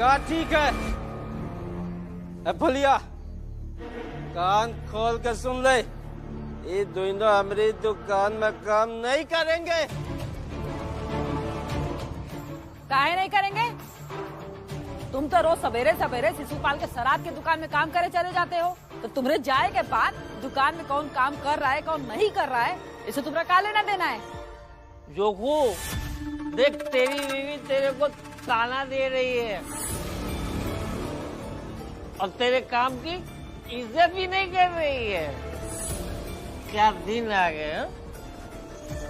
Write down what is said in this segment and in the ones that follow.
का ठीक है। भलिया कान खोल के सुन ले, ये दोनों हमारी दुकान में काम नहीं करेंगे। काहे नहीं करेंगे? तुम तो रोज सवेरे सवेरे शिशुपाल के सराद की दुकान में काम करे चले जाते हो, तो तुम्हारे जाए के बाद दुकान में कौन काम कर रहा है कौन नहीं कर रहा है, इसे तुम्हारा का लेना देना है? जोखू देख, तेरी बीवी तेरे को ताना दे रही है और तेरे काम की इज्जत भी नहीं कर रही है। क्या दिन आ गए हैं?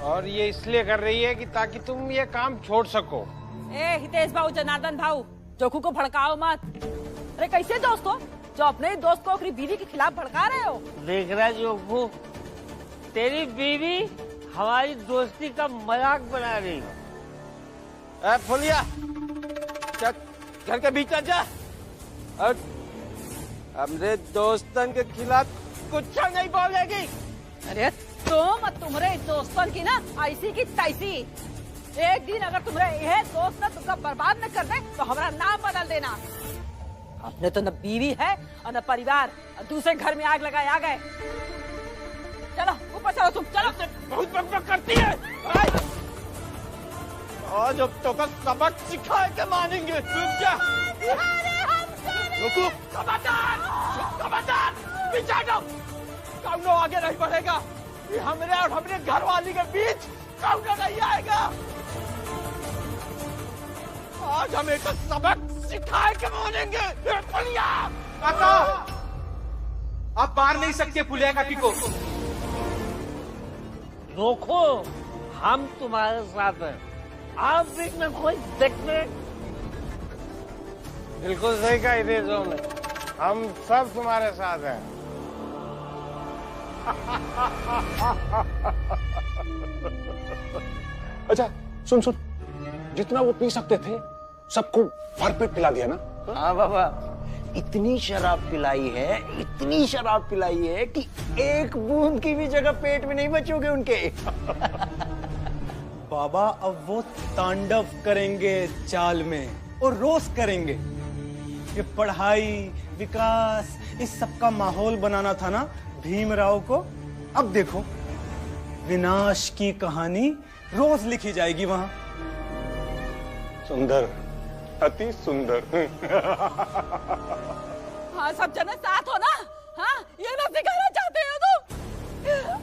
और ये इसलिए कर रही है कि ताकि तुम ये काम छोड़ सको। ए हितेश भाऊ, जनार्दन भाऊ, जोखू को भड़काओ मत। अरे कैसे दोस्त हो जो अपने ही दोस्त को अपनी बीवी के खिलाफ भड़का रहे हो? देख रहा जोखू, तेरी बीवी हमारी दोस्ती का मजाक बना रही है। फुलिया चल घर के भीतर जा और हमरे दोस्तन के खिलाफ कुछ नहीं बोलेगी। अरे तुम तुम्हारे दोस्तन की ना ऐसी की तैसी। एक दिन अगर तुम्हारे यह दोस्त ना तुमका बर्बाद न कर दे तो हमारा नाम बदल देना। अपने तो न बीवी है और न परिवार, और दूसरे घर में आग लगाए आ गए। चलो ऊपर चलो, तुम चलो। बहुत बकबक करती है। आज अब तो का सबक सिखा के मानेंगे। रुक जा। रुको। खबरदार पीछे हटो। कौनो आगे नहीं बढ़ेगा। ये हमरे और हमरे घर वाली के बीच कौनो नहीं आएगा। आज हम एक सबक सिखा के मानेंगे। फुलिया काका, आप मार नहीं सकते फुलिया काकी को। रोको, हम तुम्हारे साथ हैं। आप बीच में कोई देखते? बिल्कुल सही कहा हितेश ने, हम सब तुम्हारे साथ हैं। अच्छा सुन, जितना वो पी सकते थे सबको भरपेट पिला दिया ना। हाँ बाबा, इतनी शराब पिलाई है कि एक बूंद की भी जगह पेट में नहीं बचोगे उनके। बाबा अब वो तांडव करेंगे चाल में और रोज करेंगे। ये पढ़ाई विकास इस सब का माहौल बनाना था ना भीमराव को। अब देखो विनाश की कहानी रोज लिखी जाएगी वहां। सुंदर, अति सुंदर। हाँ सब जने साथ हो ना। हाँ ये ना सिखाना चाहते हो तुम?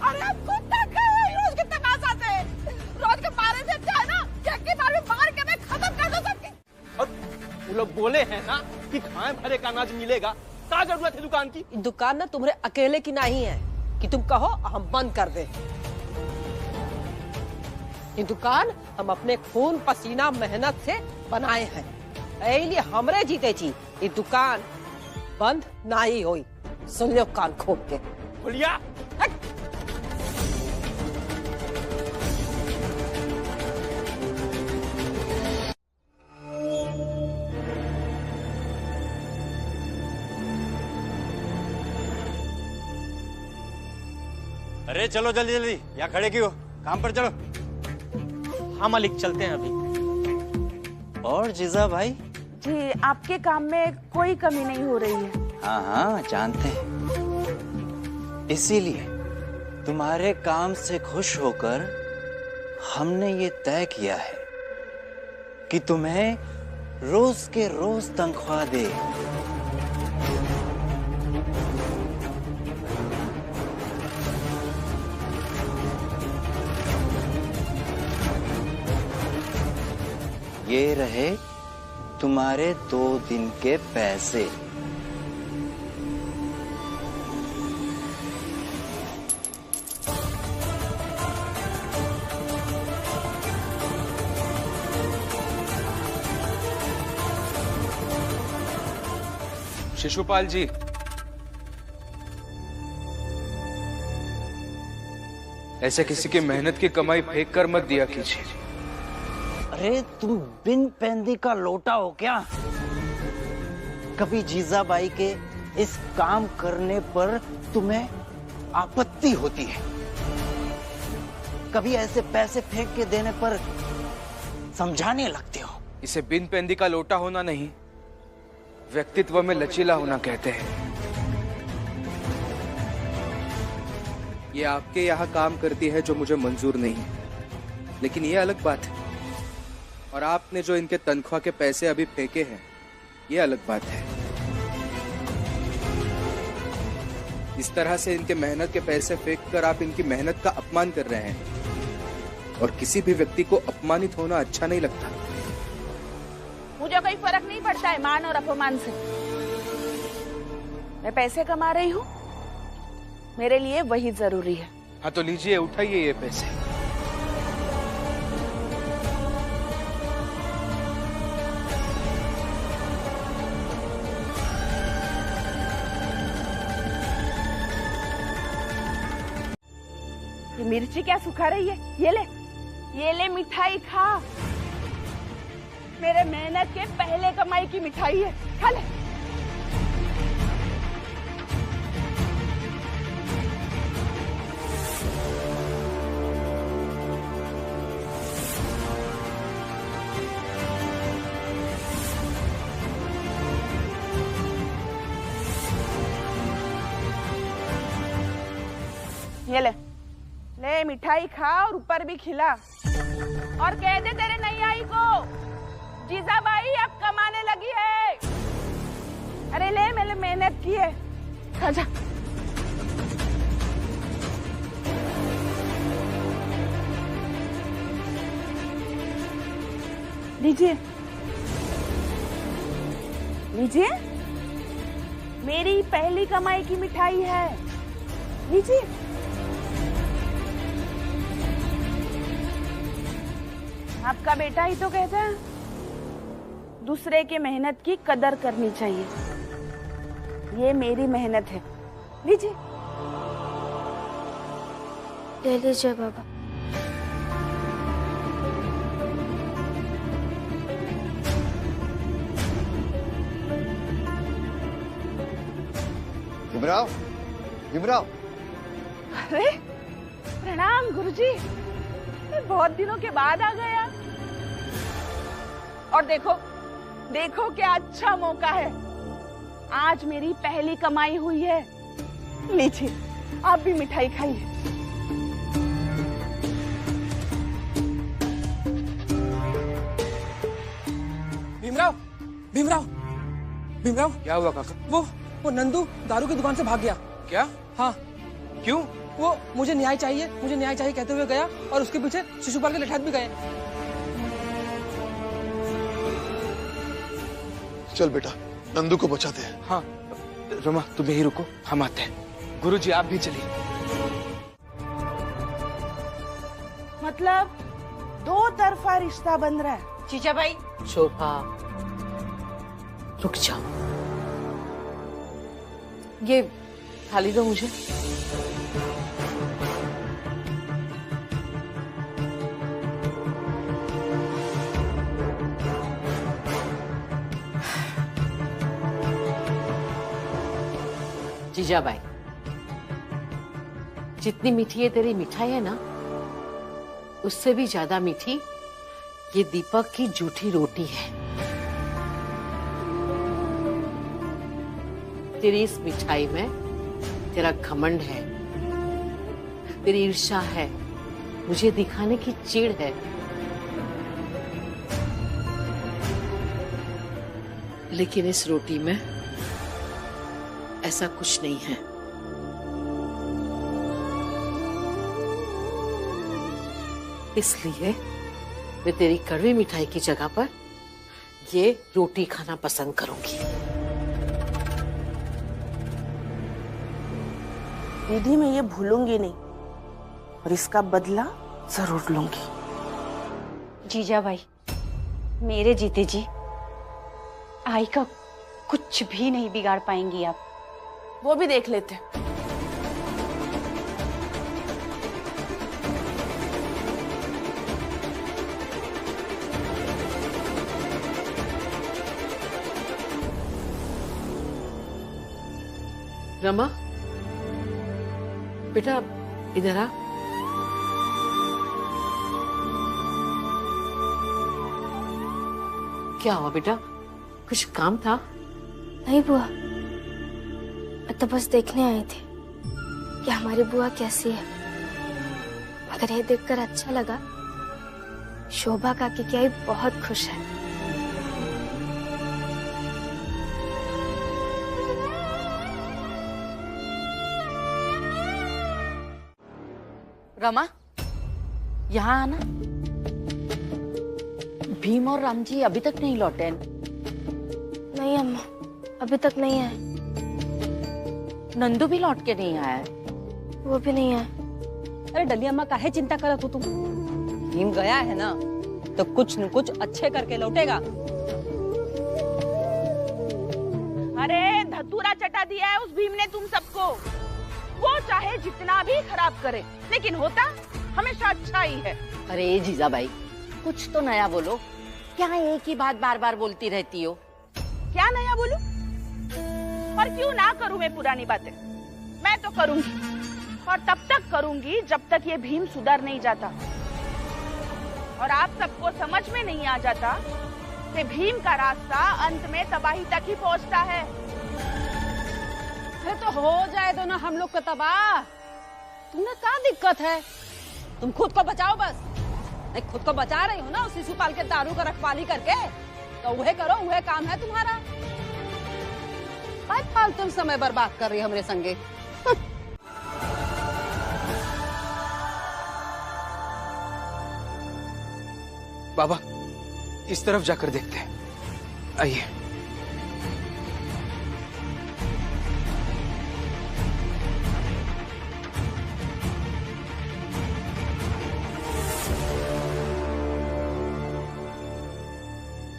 अरे अब खुद तक रोज के तमाशा से, रोज के मारे से अच्छा है ना कि के बार में मार के मैं खत्म कर दो सबकी। और वो लोग बोले हैं ना कि खाए भरे का अनाज मिलेगा। क्या जरूरत है दुकान की? दुकान ना तुम्हारे अकेले की नहीं है कि तुम कहो हम बंद कर दे। ये दुकान हम अपने खून पसीना मेहनत से बनाए हैं, इसलिए हमरे जीते जी ये दुकान बंद ना ही होई। सुन लो कान खोल के। फुलिया अरे चलो जल्दी जल्दी, यहाँ खड़े क्यों, काम पर चलो। हाँ मालिक, चलते हैं अभी। और जीजा भाई? जी आपके काम में कोई कमी नहीं हो रही है। हाँ हाँ जानते हैं, इसीलिए तुम्हारे काम से खुश होकर हमने ये तय किया है कि तुम्हें रोज के रोज तनख्वाह दे। ये रहे तुम्हारे 2 दिन के पैसे। शिशुपाल जी, ऐसे किसी की मेहनत की कमाई फेंक कर मत दिया कीजिए। अरे तुम बिन पैंदी का लोटा हो क्या? कभी जीजाबाई के इस काम करने पर तुम्हें आपत्ति होती है, कभी ऐसे पैसे फेंक के देने पर समझाने लगते हो। इसे बिन पैंदी का लोटा होना नहीं, व्यक्तित्व में लचीला होना कहते हैं। ये आपके यहाँ काम करती है जो मुझे मंजूर नहीं है, लेकिन ये अलग बात है। और आपने जो इनके तनख्वाह के पैसे अभी फेंके हैं, ये अलग बात है। इस तरह से इनके मेहनत के पैसे फेंक कर आप इनकी मेहनत का अपमान कर रहे हैं, और किसी भी व्यक्ति को अपमानित होना अच्छा नहीं लगता। मुझे कोई फर्क नहीं पड़ता है मान और अपमान से। मैं पैसे कमा रही हूँ, मेरे लिए वही जरूरी है। हाँ तो लीजिए, उठाइए ये पैसे। ये मिर्ची क्या सुखा रही है? ये ले मिठाई खा। मेरे मेहनत के पहले कमाई की मिठाई है, खा ले। ये ले मिठाई खा और ऊपर भी खिला। और कह दे तेरे नैयाई को, जीजाबाई अब कमाने लगी है। अरे ले, मैंने मेहनत की है, खा जा। लीजिए लीजिए, मेरी पहली कमाई की मिठाई है, लीजिए। आपका बेटा ही तो कहता है दूसरे के मेहनत की कदर करनी चाहिए। ये मेरी मेहनत है, लीजिए। ले लीजिए बाबा। भीमराव, भीमराव। अरे प्रणाम गुरुजी, बहुत दिनों के बाद आ गया। और देखो देखो क्या अच्छा मौका है, आज मेरी पहली कमाई हुई है। लीजिए, आप भी मिठाई खाइए। भीमराव, भीमराव, भीमराव। क्या हुआ काका? वो नंदू दारू की दुकान से भाग गया। क्या? हाँ। क्यों? वो मुझे न्याय चाहिए कहते हुए गया, और उसके पीछे शिशुपाल के लठैत भी गए। चल बेटा, नंदू को बचाते हैं। हाँ रमा, तुम यही रुको, हम आते हैं। गुरुजी आप भी चलिए। मतलब दो तरफा रिश्ता बन रहा है। जीजा भाई। शोभा, रुक जाओ, ये थाली दो मुझे। जीजाबाई, जितनी मीठी ये तेरी मिठाई है ना, उससे भी ज्यादा मीठी ये दीपक की जूठी रोटी है। तेरी इस मिठाई में तेरा घमंड है, तेरी ईर्ष्या है, मुझे दिखाने की चिढ़ है। लेकिन इस रोटी में ऐसा कुछ नहीं है। इसलिए मैं तेरी कड़वी मिठाई की जगह पर ये रोटी खाना पसंद करूंगी। दीदी, मैं ये भूलूंगी नहीं और इसका बदला जरूर लूंगी। जीजा भाई, मेरे जीते जी आई का कुछ भी नहीं बिगाड़ पाएंगी आप। वो भी देख लेते हैं। रमा, बेटा इधर आ। क्या हुआ बेटा, कुछ काम था? नहीं बुआ, मैं तो बस देखने आई थी कि हमारी बुआ कैसी है। मगर ये देखकर अच्छा लगा, शोभा काकी की आई बहुत खुश है। रमा, यहाँ आना। भीम और राम जी अभी तक नहीं लौटे। नहीं अम्मा, अभी तक नहीं आए। नंदू भी लौट के नहीं आया है। वो भी नहीं आए। अरे डली अम्मा काहे चिंता करत हो तुम? भीम गया है ना, तो कुछ न कुछ अच्छे करके लौटेगा। अरे धतूरा चटा दिया है उस भीम ने तुम सबको। वो चाहे जितना भी खराब करे, लेकिन होता हमेशा अच्छा ही है। अरे जीजाबाई, कुछ तो नया बोलो। क्या एक ही बात बार बार बोलती रहती हो? क्या नया बोलूं? और क्यों ना करूं मैं पुरानी बातें? मैं तो करूंगी, और तब तक करूंगी जब तक ये भीम सुधर नहीं जाता। और आप सबको समझ में नहीं आ जाता कि भीम का रास्ता अंत में तबाही तक ही पहुंचता है। अरे तो हो जाए तो ना हम लोग को तबाह। तुम्हें क्या दिक्कत है? तुम खुद को बचाओ बस। नहीं, खुद को बचा रही हो ना उस शिशुपाल के दारू का रखवाली करके, तो वह करो, वह काम है तुम्हारा। फालतू समय बर्बाद कर रही है हमरे संगे। बाबा, इस तरफ जाकर देखते हैं। आइए।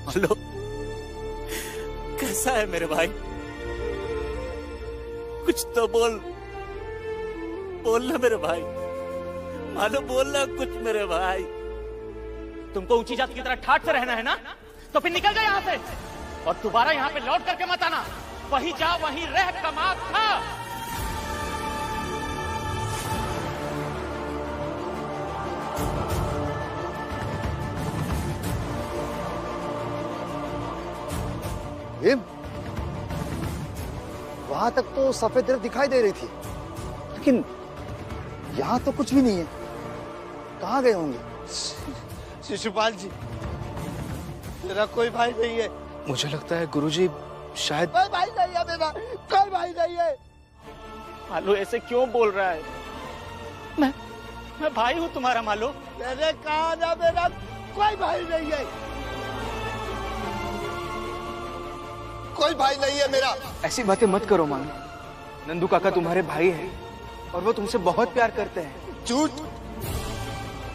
हेलो, कैसा है मेरे भाई? कुछ तो बोलना मेरे भाई। मानो बोलना कुछ मेरे भाई। तुमको ऊंची जात की तरह ठाट से रहना है ना, तो फिर निकल जाओ यहाँ से और दोबारा यहाँ पे लौट करके मत आना। वहीं जा, वहीं रह, कमा खा। भीम, वहां तक तो सफेद रेत दिखाई दे रही थी, लेकिन यहाँ तो कुछ भी नहीं है। कहाँ गए होंगे? शिशुपाल जी, मेरा कोई भाई नहीं है। मुझे लगता है गुरुजी शायद कोई भाई नहीं है मेरा, कोई भाई नहीं है। मालू ऐसे क्यों बोल रहा है? मैं भाई हूँ तुम्हारा मालू। मैंने कहा ना मेरा कोई भाई नहीं है, कोई भाई नहीं है मेरा। ऐसी बातें मत करो मानो। नंदू काका तुम्हारे भाई हैं और वो तुमसे बहुत प्यार करते हैं। झूठ,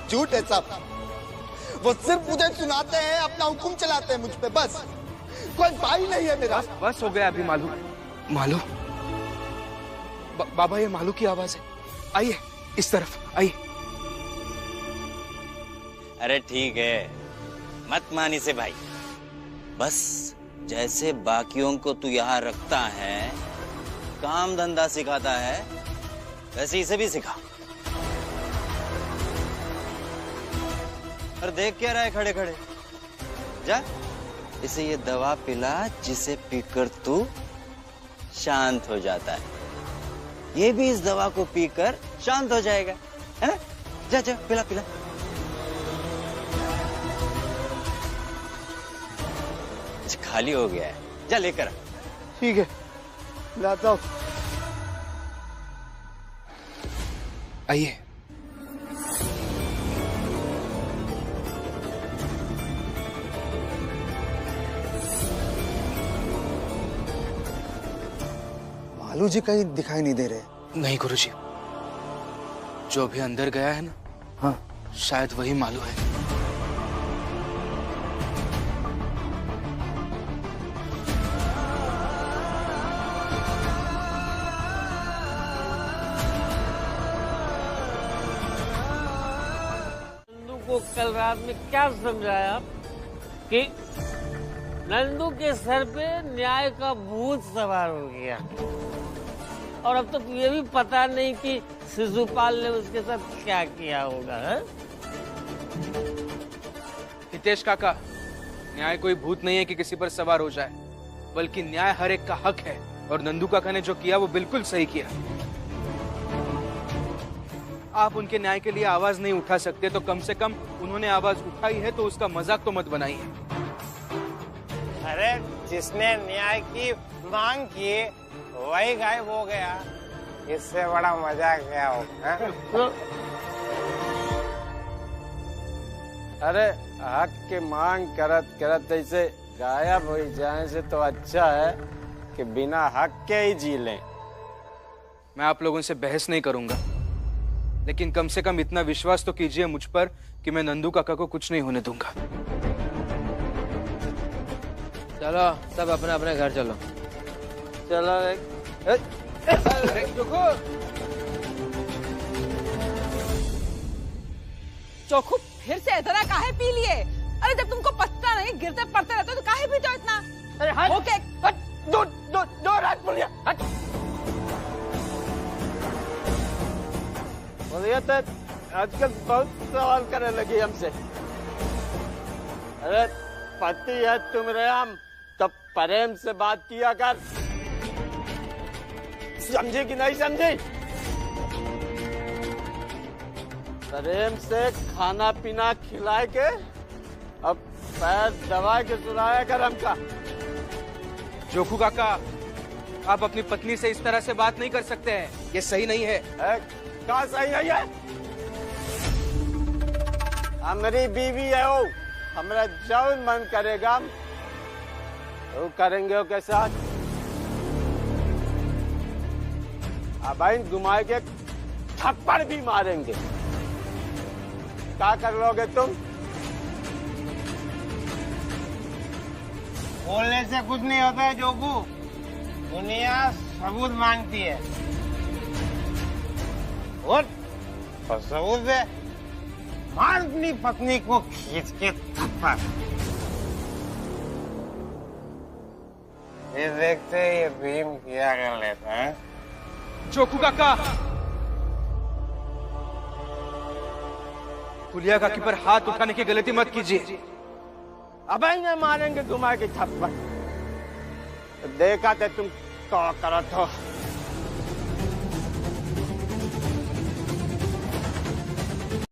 झूठ है सब। वो सिर्फ मुझे सुनाते हैं, अपना हुक्म चलाते हैं मुझ पे, बस। कोई भाई नहीं है मेरा। बस हो गया अभी मालू। मालू, बाबा ये मालू की आवाज है। आइए इस तरफ आइए। अरे ठीक है, मत मानी से भाई। बस जैसे बाकियों को तू यहाँ रखता है, काम धंधा सिखाता है, वैसे इसे भी सिखा। और देख क्या रहा है खड़े खड़े? जा, इसे ये दवा पिला जिसे पीकर तू शांत हो जाता है। ये भी इस दवा को पीकर शांत हो जाएगा, है ना? जा जा, पिला पिला। खाली हो गया है, जा लेकर। ठीक है, लाता हूं। आइए। मालू जी कहीं दिखाई नहीं दे रहे। नहीं गुरुजी, जो भी अंदर गया है ना, हाँ, शायद वही मालू है। को कल रात में क्या समझाया कि नंदू के सर पे न्याय का भूत सवार हो गया, और अब तक ये भी पता नहीं कि शिशुपाल ने उसके साथ क्या किया होगा। हितेश काका, न्याय कोई भूत नहीं है कि किसी पर सवार हो जाए। बल्कि न्याय हर एक का हक है, और नंदू काका ने जो किया वो बिल्कुल सही किया। आप उनके न्याय के लिए आवाज नहीं उठा सकते तो कम से कम उन्होंने आवाज उठाई है, तो उसका मजाक तो मत बनाइए। अरे जिसने न्याय की मांग की वही गायब हो गया, इससे बड़ा मजाक क्या हो? अरे हक की मांग करत करत ऐसे गायब हो जाने से तो अच्छा है कि बिना हक के ही जी लें। मैं आप लोगों से बहस नहीं करूंगा, लेकिन कम से कम इतना विश्वास तो कीजिए मुझ पर कि मैं नंदू काका को कुछ नहीं होने दूंगा। चलो सब अपने अपने घर चलो। चलो चोखू फिर से इतना काहे पी लिए? अरे जब तुमको पता नहीं, गिरते पड़ते रहते हो तो काहे पीते हो इतना? अरे हट, ओके हट, दो दो दो रात बोलिए, हट। बोलिए तो आजकल बहुत सवाल करने लगी हमसे। अरे पति है तुम्हारे, हम तो प्रेम से बात किया कर, समझे कि नहीं समझे? प्रेम से खाना पीना खिलाए के अब पैर दबा के सुनाया कर हमका। जोखू काका, आप अपनी पत्नी से इस तरह से बात नहीं कर सकते हैं, ये सही नहीं है। क्या सही नहीं है? हमारी बीवी है वो, हमारा जौन मन करेगा वो करेंगे उसके साथ। अब इन घुमाए के थप्पड़ भी मारेंगे। क्या कर लोगे तुम? बोलने से कुछ नहीं होता है जोगू, दुनिया सबूत मांगती है। और सबूत दे, मार अपनी पत्नी को खींच के थप्पड़। ये देखते ये भीम क्या कर लेता है। जोखू काका, फुलिया काकी पर हाथ उठाने की गलती मत कीजिए। अब इन्हें मारेंगे घुमा के थप्पड़। तो देखा थे तुम क्या करत हो।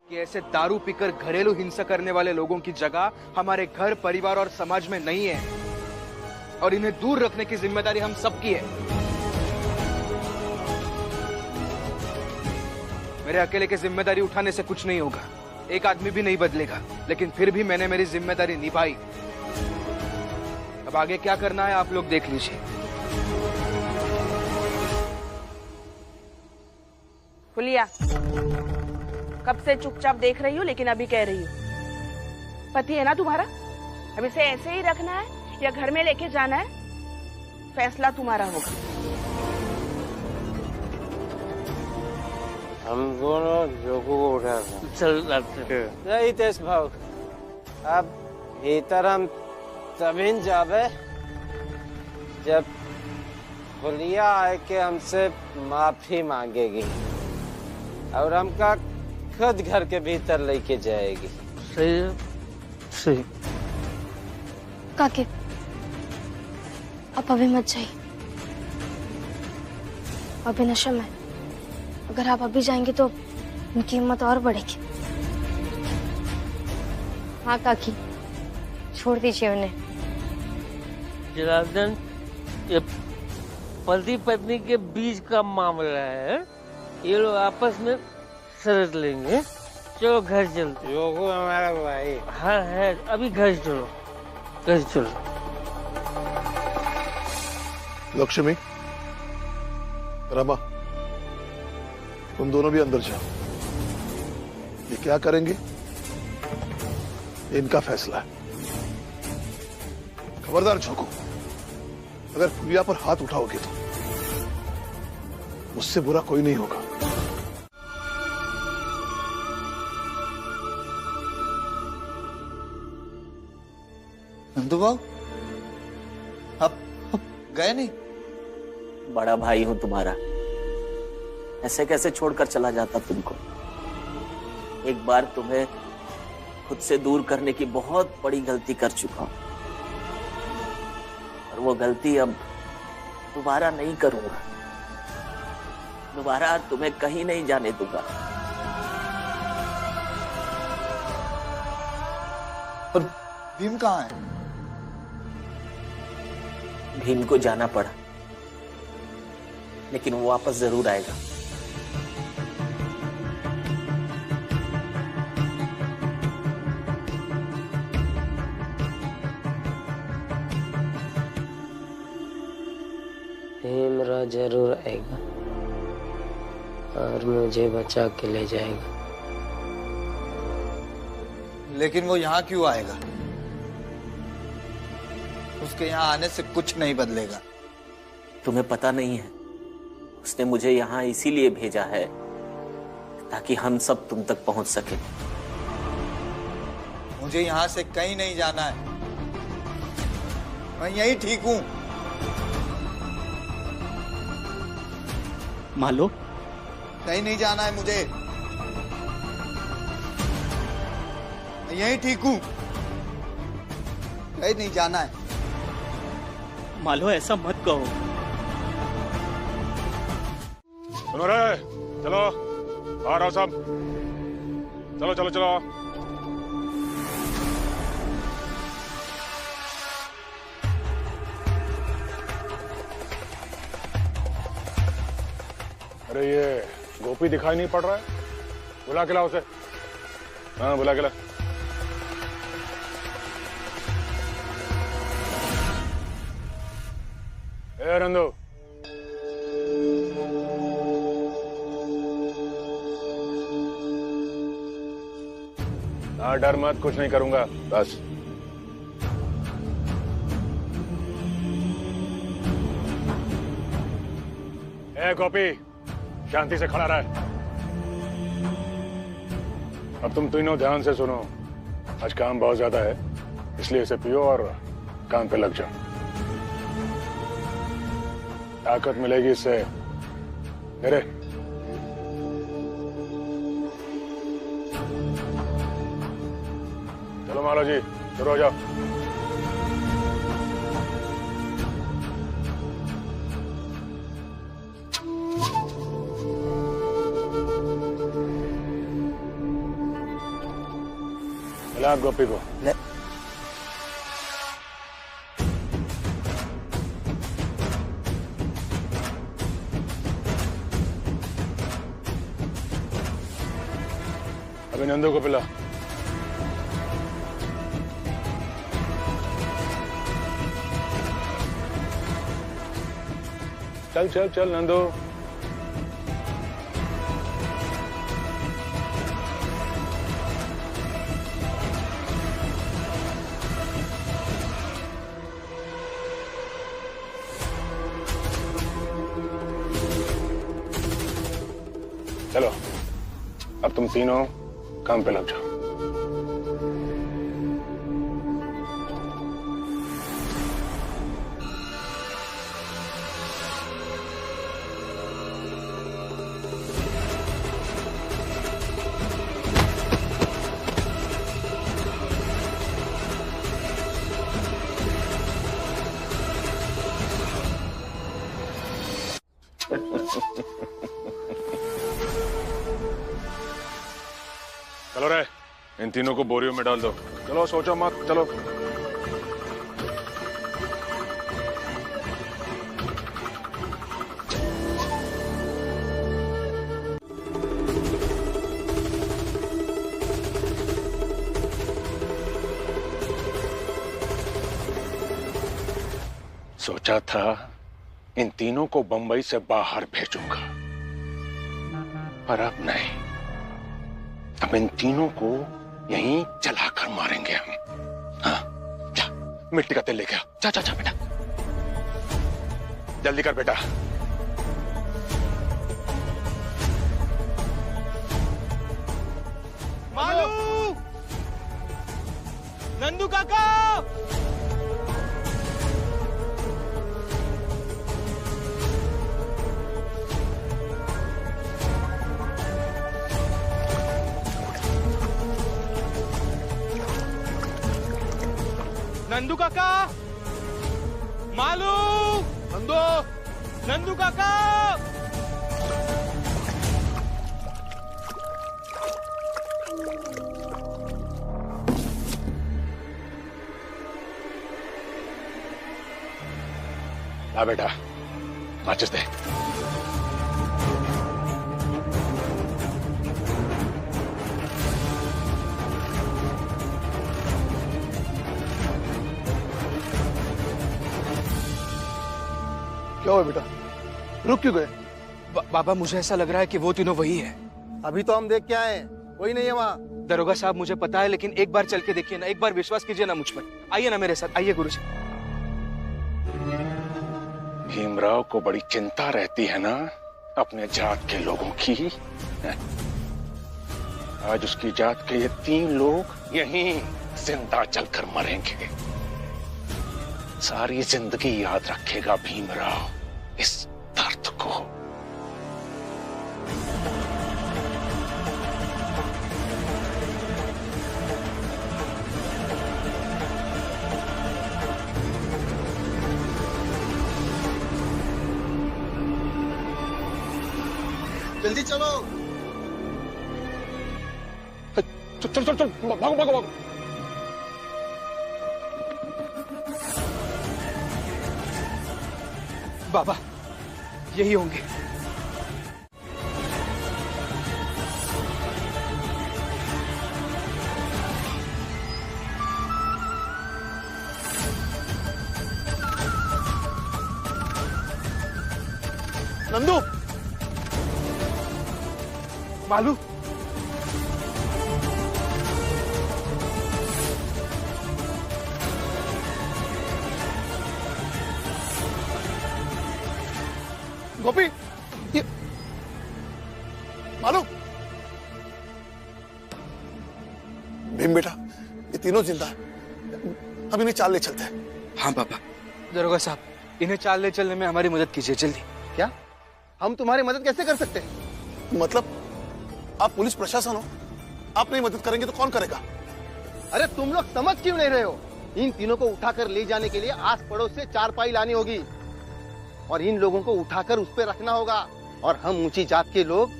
कि ऐसे दारू पीकर घरेलू हिंसा करने वाले लोगों की जगह हमारे घर, परिवार और समाज में नहीं है, और इन्हें दूर रखने की जिम्मेदारी हम सबकी है। मेरे अकेले की जिम्मेदारी उठाने से कुछ नहीं होगा, एक आदमी भी नहीं बदलेगा, लेकिन फिर भी मैंने मेरी जिम्मेदारी निभाई। अब आगे क्या करना है आप लोग देख लीजिए। फुलिया, कब से चुपचाप देख रही हूँ, लेकिन अभी कह रही हूँ, पति है ना तुम्हारा, अब इसे ऐसे ही रखना है या घर में लेके जाना है, फैसला तुम्हारा होगा। हम दोनों जोगू को उठा नहीं तेज भाव। अब भीतर हम तभी जावे जब फुलिया आए के हमसे माफी मांगेगी और हमका खुद घर के भीतर लेके जाएगी। सही है, सही। काके, आप अभी मत जाइए, अभी नशा में। अगर आप अभी जाएंगे तो उनकी हिम्मत और बढ़ेगी। हाँ काकी, छोड़ दीजिए उन्हें। जनार्दन, ये पति पत्नी के बीच का मामला है, ये लोग आपस में सरस लेंगे। चलो घर चलते। जोगू हमारा भाई। हाँ है, अभी घर चलो, घर चलो। लक्ष्मी, रमा, तुम दोनों भी अंदर जाओ। ये क्या करेंगे इनका फैसला है। खबरदार झोंको, अगर फुलिया पर हाथ उठाओगे तो मुझसे बुरा कोई नहीं होगा। नंदू बाबू, आप गए नहीं? बड़ा भाई हूं तुम्हारा, ऐसे कैसे छोड़कर चला जाता तुमको। एक बार तुम्हें खुद से दूर करने की बहुत बड़ी गलती कर चुका हूं, और वो गलती अब दोबारा नहीं करूंगा। दोबारा तुम्हें कहीं नहीं जाने दूंगा। पर भीम कहाँ है? भीम को जाना पड़ा, लेकिन वो वापस जरूर आएगा। भीमराव जरूर आएगा और मुझे बचा के ले जाएगा। लेकिन वो यहाँ क्यों आएगा? उसके यहाँ आने से कुछ नहीं बदलेगा। तुम्हें पता नहीं है, उसने मुझे यहाँ इसीलिए भेजा है ताकि हम सब तुम तक पहुंच सके। मुझे यहाँ से कहीं नहीं जाना है, मैं यहीं ठीक हूँ। मालो, कहीं नहीं जाना है मुझे, मैं यहीं ठीक हूँ, कहीं नहीं जाना है। मालो ऐसा मत कहो। सुनो रे, चलो आ रहा सब, चलो चलो चलो। अरे ये गोपी दिखाई नहीं पड़ रहा है, बुला के लाओ उसे। हाँ बुला के ला। ए नंदू, हाँ डर मत, कुछ नहीं करूंगा बस। ए गोपी, शांति से खड़ा रहे। अब तुम तीनों ध्यान से सुनो, आज काम बहुत ज्यादा है, इसलिए इसे पियो और काम पे लग जाओ। ताकत मिलेगी इससे। मेरे चलो मालो जी, शुरू हो जाओ। मिला गोपी को। अभी नंदू को पिला। चल चल चल नंदू। चलो अब तुम तीनों काम पे लग जाओ। चलो रे, इन तीनों को बोरियों में डाल दो। चलो सोचो मत, चलो। सोचा था इन तीनों को बंबई से बाहर भेजूंगा, पर अब नहीं। अब इन तीनों को यहीं जलाकर मारेंगे हम। हाँ, जा मिट्टी का तेल लेके आ। जा जा जा बेटा, जल्दी कर बेटा। मालू, नंदू काका, नंदू काका, मालू, नंदू, नंदू काका। ला बेटा, माचिस दे। क्या हुआ बेटा, रुक क्यों गए? बाबा मुझे ऐसा लग रहा है कि वो तीनों वही है। अभी तो हम देख के आए, कोई नहीं है वहाँ। दरोगा साहब मुझे पता है, लेकिन एक बार चल के देखिए ना, एक बार विश्वास कीजिए ना मुझ पर। आइए ना मेरे साथ, आइए गुरुजी। भीमराव को बड़ी चिंता रहती है ना अपने जात के लोगों की। आज उसकी जात के ये 3 लोग यहीं जिंदा जलकर मरेंगे। सारी जिंदगी याद रखेगा भीमराव इस दर्द को। जल्दी चलो। चल चल चल, भागो भागो भागो। बाबा यही होंगे। नंदू, मालू, गोपी, ये मालू, भीम बेटा, ये तीनों जिंदा है। अब इन्हें चाल ले चलते हैं। हाँ बाबा। दरोगा साहब, इन्हें चाल ले चलने में हमारी मदद कीजिए जल्दी। क्या? हम तुम्हारी मदद कैसे कर सकते हैं? मतलब आप पुलिस प्रशासन हो, आप नहीं मदद करेंगे तो कौन करेगा? अरे तुम लोग समझ क्यों नहीं रहे हो? इन तीनों को उठाकर ले जाने के लिए आस पड़ोस से चारपाई लानी होगी और इन लोगों को उठाकर उस पर रखना होगा। और हम ऊंची जात के लोग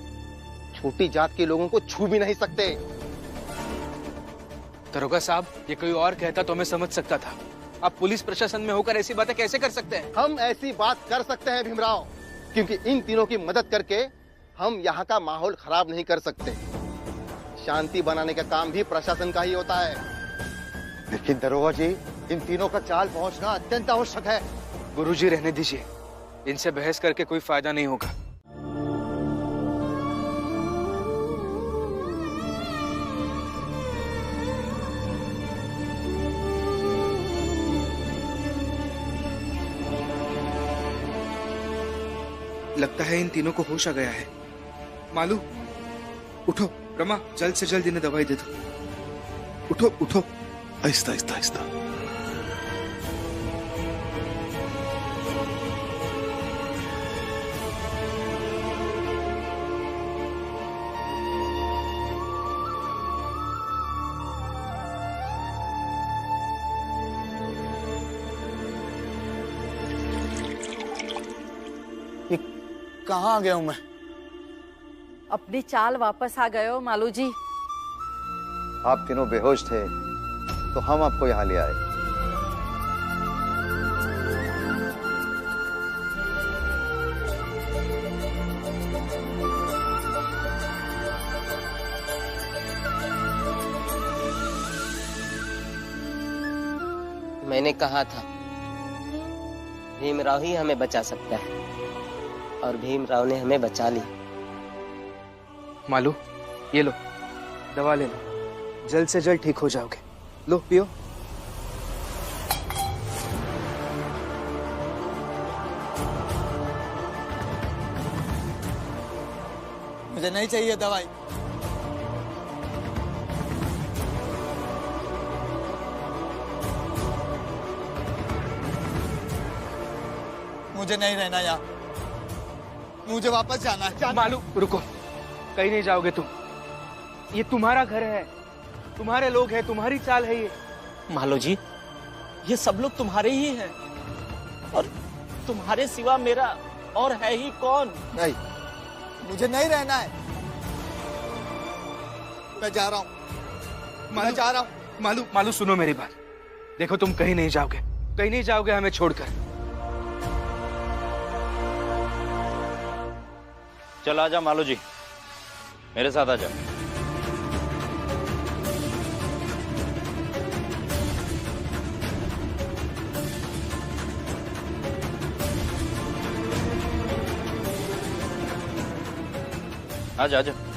छोटी जात के लोगों को छू भी नहीं सकते। दरोगा साहब, ये कोई और कहता तो मैं समझ सकता था। आप पुलिस प्रशासन में होकर ऐसी बातें कैसे कर सकते हैं? हम ऐसी बात कर सकते हैं भीमराव, क्योंकि इन तीनों की मदद करके हम यहाँ का माहौल खराब नहीं कर सकते। शांति बनाने का काम भी प्रशासन का ही होता है। लेकिन दरोगा जी, इन तीनों का चाल पहुंचना अत्यंत आवश्यक है। गुरुजी रहने दीजिए, इनसे बहस करके कोई फायदा नहीं होगा। लगता है इन तीनों को होश आ गया है। मालू, उठो। रमा, जल्द से जल्द इन्हें दवाई दे दो। उठो उठो। आहिस्ता आहिस्ता आहिस्ता। कहाँ आ गया हूं मैं? अपनी चाल वापस आ गए हो मालू जी। आप तीनों बेहोश थे तो हम आपको यहाँ ले आए। मैंने कहा था भीमराव ही हमें बचा सकता है और भीमराव ने हमें बचा ली। मालू, ये लो, दवा ले लो, जल्द से जल्द ठीक हो जाओगे। लो पियो। मुझे नहीं चाहिए दवाई। मुझे नहीं रहना यहाँ, मुझे वापस जाना है। मालू, रुको, कहीं नहीं जाओगे तुम। ये तुम्हारा घर है, तुम्हारे लोग हैं, तुम्हारी चाल है ये। मालो जी, ये सब लोग तुम्हारे ही हैं। और तुम्हारे सिवा मेरा और है ही कौन? नहीं, मुझे नहीं रहना है। मैं जा रहा हूँ, मैं जा रहा हूँ। मालू मालू सुनो मेरी बात। देखो तुम कहीं नहीं जाओगे, कहीं नहीं जाओगे हमें छोड़कर। चल आजा मालू जी, मेरे साथ आजा। आजा आजा।